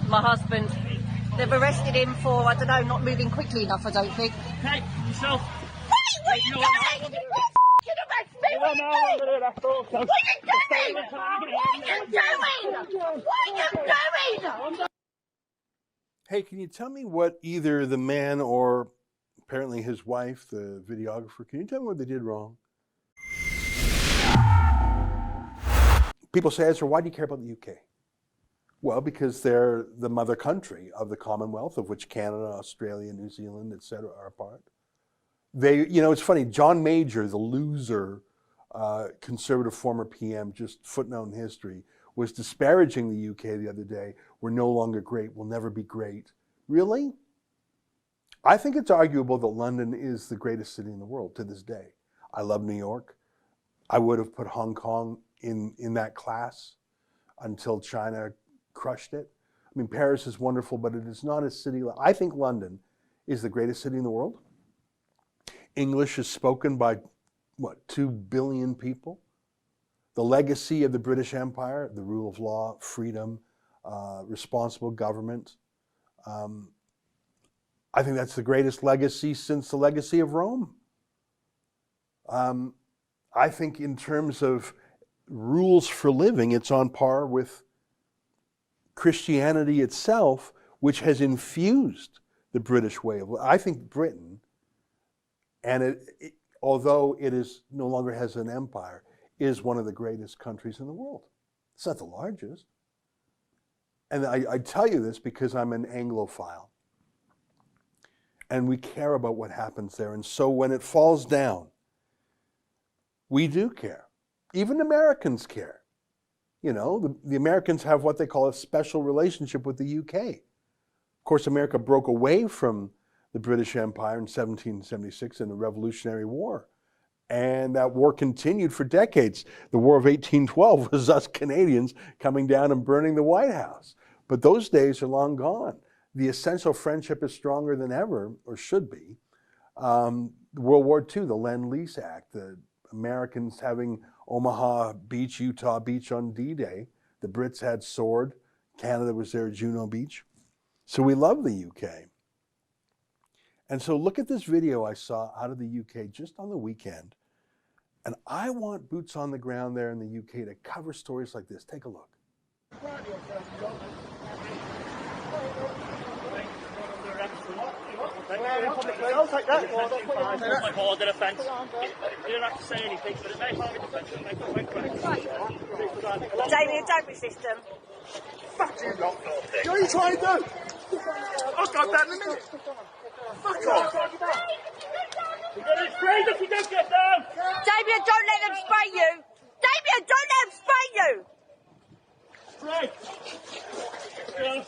my husband. They've arrested him for, I don't know, not moving quickly enough, I don't think. Hey, yourself. Hey, what are you doing? You arrest me! What are you doing? What are you doing? What are you doing? Hey, can you tell me what either the man or apparently his wife, the videographer, can you tell me what they did wrong? People say, Ezra, why do you care about the UK? Well, because they're the mother country of the Commonwealth, of which Canada, Australia, New Zealand, etc. are a part. They, you know, it's funny, John Major, the loser, conservative former PM, just footnote in history, was disparaging the UK the other day. We're no longer great, we'll never be great. Really? I think it's arguable that London is the greatest city in the world to this day. I love New York. I would have put Hong Kong in that class until China crushed it. I mean, Paris is wonderful, but it is not a city. I think London is the greatest city in the world. English is spoken by, what, 2 billion people? The legacy of the British Empire, the rule of law, freedom, responsible government. I think that's the greatest legacy since the legacy of Rome. I think in terms of rules for living, it's on par with Christianity itself, which has infused the British way of life. I think Britain, and although it is no longer has an empire, is one of the greatest countries in the world. It's not the largest. And I tell you this because I'm an Anglophile. And we care about what happens there. And so when it falls down, we do care. Even Americans care. You know, the Americans have what they call a special relationship with the UK. Of course, America broke away from the British Empire in 1776 in the Revolutionary War. And that war continued for decades. The War of 1812 was us Canadians coming down and burning the White House. But those days are long gone. The essential friendship is stronger than ever, or should be. World War II, the Lend-Lease Act, the Americans having Omaha Beach, Utah Beach on D-Day. The Brits had Sword. Canada was there at Juno Beach. So we love the UK. And so look at this video I saw out of the UK just on the weekend. And I want boots on the ground there in the UK to cover stories like this. Take a look. I'll take that. Order offence. You don't have to say anything, but it may harm your defence. Jamie, don't resist them. Fuck you lot. What are you trying to do? I'll go down in a minute. Fuck off. You're going to spray if you don't get down. Damien, don't let them spray you. Damien, don't let them spray you. Spray. Go.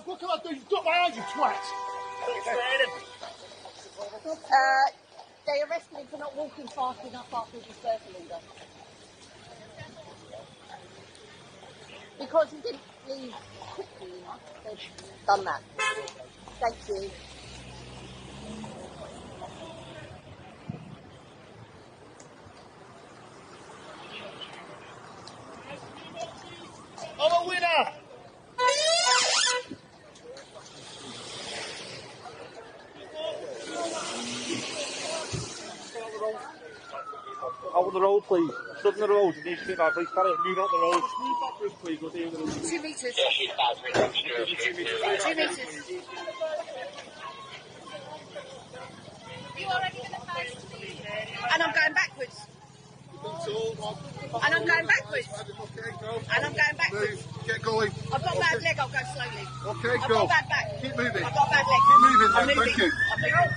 What can I do? You've got my hands, you twat! They arrested him for not walking fast enough after his circle order. Because he didn't leave quickly enough, they've done that. Thank you. I'm a winner! Over the road, please. Stop in the road. You need to get out, please. Carry it. Move out the road. Move backwards, please. We'll deal with it. 2 metres. 2 metres. You already going to face me? And I'm going backwards. And I'm going backwards. And I'm going backwards. Get going. I've got a bad leg, I'll go slowly. Okay, I've go. got a bad back. Keep moving. I've got a bad leg. Keep moving, I'm then. moving. Thank you. I'm moving.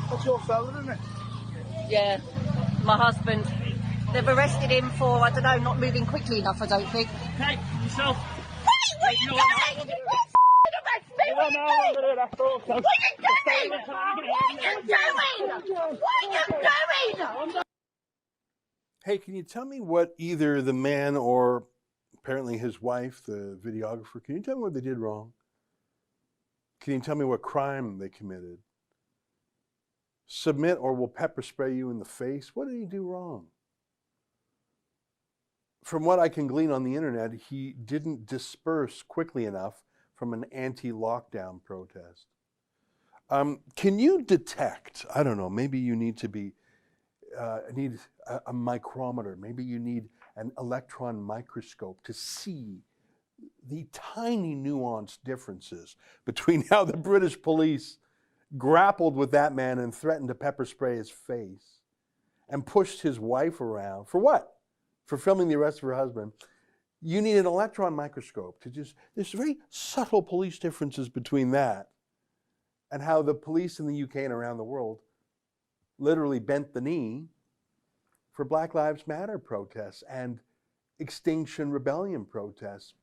That's your fella, isn't it? Yeah, my husband. They've arrested him for, I don't know, not moving quickly enough, I don't think. Hey, yourself. Hey, what are you doing? What are you doing? What are you doing? doing? What are you doing? Hey, can you tell me what either the man or apparently his wife, the videographer, can you tell me what they did wrong? Can you tell me what crime they committed? Submit or we'll pepper spray you in the face. What did he do wrong? From what I can glean on the internet, he didn't disperse quickly enough from an anti-lockdown protest. Can you detect, I don't know, maybe you need to be, need a micrometer, maybe you need an electron microscope to see the tiny nuanced differences between how the British police grappled with that man and threatened to pepper spray his face and pushed his wife around. For what? For filming the arrest of her husband. You need an electron microscope to just, there's very subtle police differences between that and how the police in the UK and around the world literally bent the knee for Black Lives Matter protests and Extinction Rebellion protests.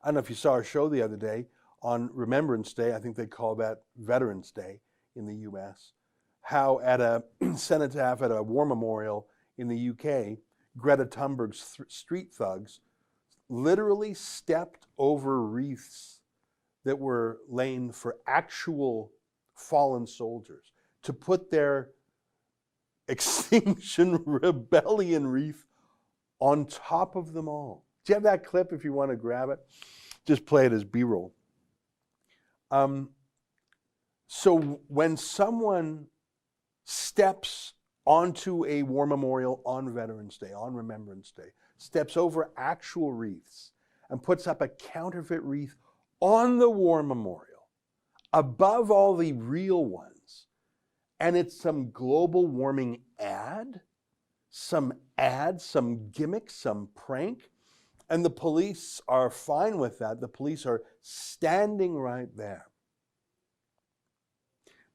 I don't know if you saw our show the other day on Remembrance Day, I think they call that Veterans Day in the US, how at a cenotaph at a war memorial in the UK, Greta Thunberg's street thugs literally stepped over wreaths that were laying for actual fallen soldiers to put their Extinction Rebellion wreath on top of them all. Do you have that clip if you want to grab it? Just play it as B-roll. So when someone steps onto a war memorial on Veterans Day, on Remembrance Day, steps over actual wreaths and puts up a counterfeit wreath on the war memorial, above all the real ones, and it's some global warming ad, some gimmick, some prank, and the police are fine with that. The police are standing right there.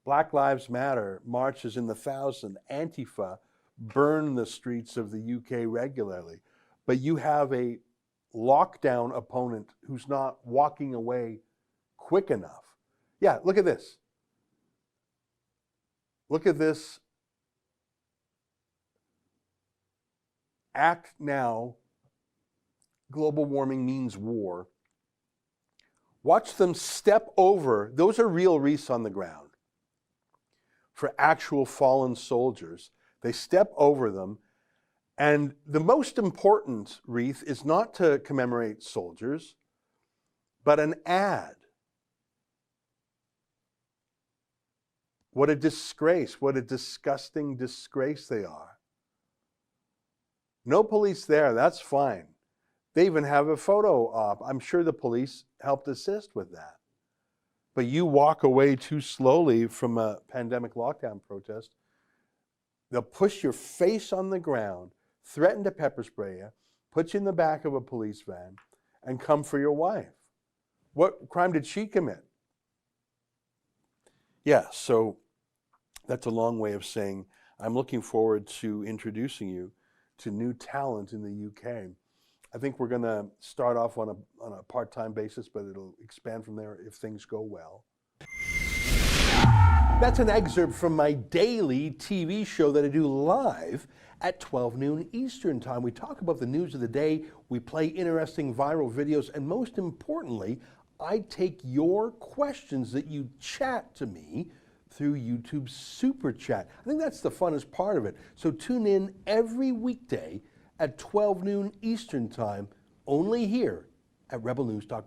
Black Lives Matter marches in the thousand. Antifa burn the streets of the UK regularly. But you have a lockdown opponent who's not walking away quick enough. Yeah, look at this. Look at this. Act now. Global warming means war. Watch them step over. Those are real wreaths on the ground for actual fallen soldiers. They step over them. And the most important wreath is not to commemorate soldiers, but an ad. What a disgrace, what a disgusting disgrace they are. No police there, that's fine. They even have a photo op. I'm sure the police helped assist with that. But you walk away too slowly from a pandemic lockdown protest, they'll push your face on the ground, threaten to pepper spray you, put you in the back of a police van, and come for your wife. What crime did she commit? Yeah, so that's a long way of saying I'm looking forward to introducing you to new talent in the UK. I think we're going to start off on a part-time basis, but it'll expand from there if things go well. That's an excerpt from my daily TV show that I do live at 12 noon Eastern Time. We talk about the news of the day, we play interesting viral videos, and most importantly, I take your questions that you chat to me through YouTube's Super Chat. I think that's the funnest part of it. So tune in every weekday at 12 noon Eastern Time, only here at rebelnews.com.